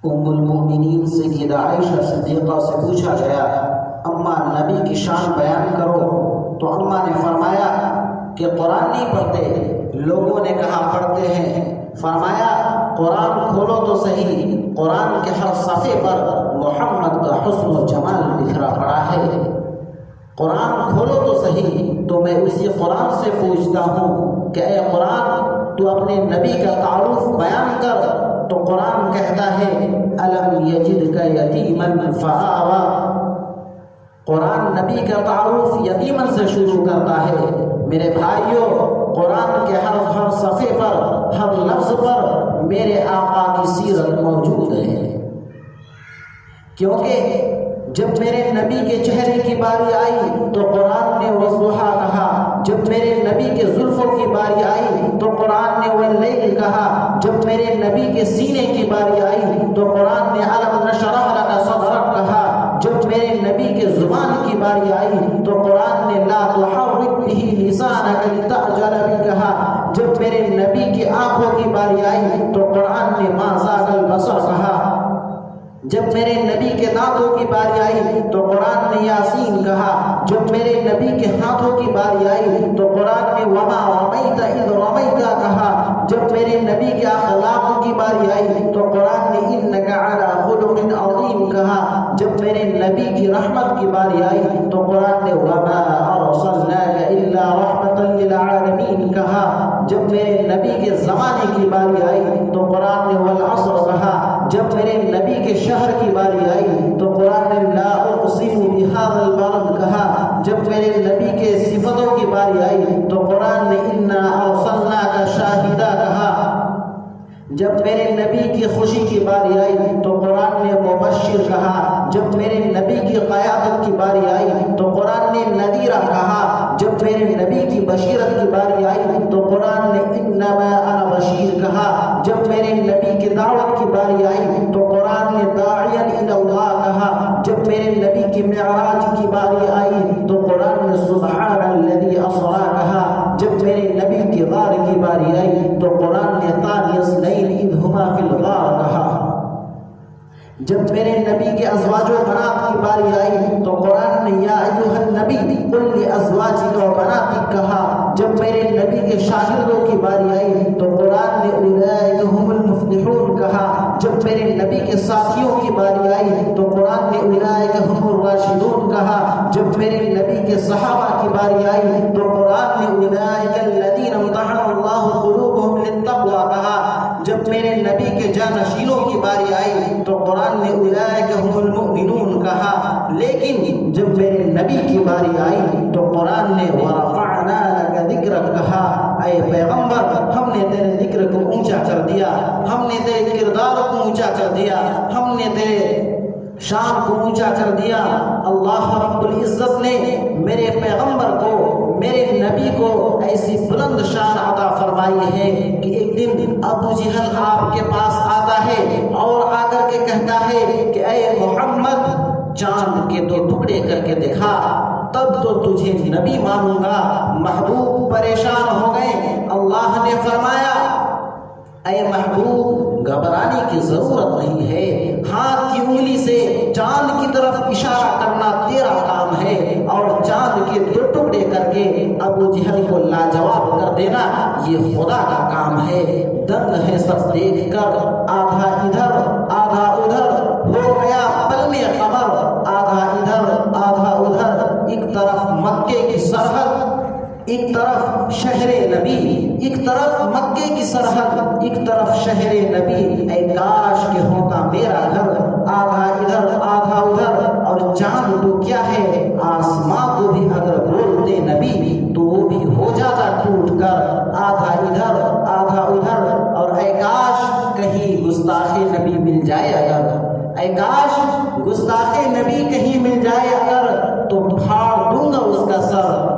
ام المؤمنین سیدہ عائشہ صدیقہ سے پوچھا گیا، اماں نبی کی شان بیان کرو، تو اماں نے فرمایا کہ قرآن نہیں پڑھتے؟ لوگوں نے کہا پڑھتے ہیں۔ فرمایا قرآن کھولو تو صحیح، قرآن کے ہر صفحے پر محمد کا حسن و جمال بکھرا پڑا ہے۔ قرآن کھولو تو صحیح، تو میں اسی قرآن سے پوچھتا ہوں کہ اے قرآن تو اپنے نبی کا تعارف بیان کر۔ تو قرآن کہتا ہے الم یجدک یتیما فآویٰ۔ قرآن نبی کا تعارف یتیمن سے شروع کرتا ہے۔ میرے بھائیوں، قرآن کے ہر صفحے پر، ہر لفظ پر میرے آقا کی سیرت موجود ہے، کیونکہ جب میرے نبی کے چہرے کی باری آئی تو قرآن نے والضحیٰ کہا، جب میرے نبی کے زلفوں کی باری آئی تو قرآن نے واللیل کہا، جب میرے نبی کے سینے کی باری آئی تو قرآن نے الم نشرح لک صدرک کہا، جب میرے نبی کے زبان کی باری آئی تو قرآن نے لا تحرک بہ لسانک لتعجل بہ کہا، جب میرے نبی کی آنکھوں کی باری آئی تو قرآن نے ما زاغ البصر کہا، جب میرے نبی کے دانتوں کی باری آئی تو قرآن نے یاسین کہا، جب میرے نبی کے ہاتھوں کی باری آئی تو قرآن نے وما رمیت اذ رمیت کہا، جب میرے نبی کے اخلاق کی باری آئی تو قرآن نے انک علی خلق عظیم کہا، جب میرے نبی کی رحمت کی باری آئی تو قرآن نے وما ارسلناک الا رحمۃ للعالمین کہا، جب میرے نبی کے زمانے کی باری آئی تو قرآن نے والعصر کہا، جب میرے نبی کے شہر کی باری آئی تو قرآن نے لا اقسم بہذا البلد کہا، جب میرے نبی کے صفتوں کی باری آئی تو قرآن نے انا ارسلناک شاہدا کہا، جب میرے نبی کی خوشی کی باری آئی تو قرآن نے مبشر کہا، جب میرے نبی کی قیادت کی باری آئی تو قرآن نے نذیرہ کہا، جب میرے نبی کی بشیرت کی باری آئی تو قرآن نے انما انا بشیر کہا، جب میرے نبی کی دعوت کی باری آئی تو قرآن نے داعیا الی اللہ کہا، جب میرے نبی کی معراج کی باری آئی تو قرآن نے سبحان الذی اسری کہا، جب میرے نبی کی غار کی باری آئی تو قرآن نے ثانی اثنین اذ ہما فی الغار کہا، جب میرے نبی کے ازواج و بنات کی باری آئی تو قرآن نے یا ایھا النبی قل لازواجک و بناتک کہا، جب میرے نبی کے شاگردوں کی باری آئی تو قرآن نے اولئک ھم المفلحون کہا، جب میرے نبی کے ساتھیوں کی باری آئی تو قرآن نے اولئک ھم الراشدون کہا، جب میرے نبی کے صحابہ کی باری آئی تو قرآن نے اولئک الذین امتحن اللہ قلوبهم للتقوی کہا، جب میرے نبی کے جانشینوں کی باری آئی تو قرآن نے اولئک ھم المؤمنون کہا، لیکن جب میرے نبی کی باری آئی تو قرآن نے ورفعنا لک ذکرک کہا، اے پیغمبر ہم نے تیرے ذکر کو اونچا کر دیا، ہم نے تیرے کردار کو اونچا کر دیا، ہم نے تیرے شان کو اونچا کر دیا۔ اللہ رب العزت نے میرے پیغمبر کو، میرے نبی کو ایسی بلند شان عطا فرمائی ہے کہ ایک دن ابو جہل آپ کے پاس آتا ہے اور آ کر کے کہتا ہے کہ اے محمد چاند کے دو ٹکڑے کر کے دکھا، تب تو تجھے نبی مانوں گا۔ محبوب پریشان ہو گئے۔ اللہ نے فرمایا اے محبوب گھبرانے کی ضرورت نہیں ہے، ہاتھ کی انگلی سے چاند کی طرف اشارہ کرنا تیرا کام ہے، اور چاند کے دو ٹکڑے کر کے ابو جہل کو لاجواب کر دینا یہ خدا کا کام ہے۔ دنگ ہے سب دیکھ کر، آدھا ادھر آدھا ادھر ہو گیا پل میں قمر، آدھا ادھر آدھا ادھر، ایک طرف مکے کی سرحد، ایک طرف شہر نبی، ایک طرف مکے کی سرحد، ایک طرف شہر نبی۔ اے کاش کہ ہوتا میرا گھر، آدھا ادھر آدھا ادھر، اور چاند تو کیا ہے آسماں کو بھی اگر بولتے نبی تو وہ بھی ہو جاتا ٹوٹ کر، آدھا ادھر آدھا ادھر۔ اور اے کاش کہیں گستاخ نبی مل جائے اگر، اے کاش گستاخ نبی کہیں مل جائے اگر، تو پھاڑ دوں گا اس کا سر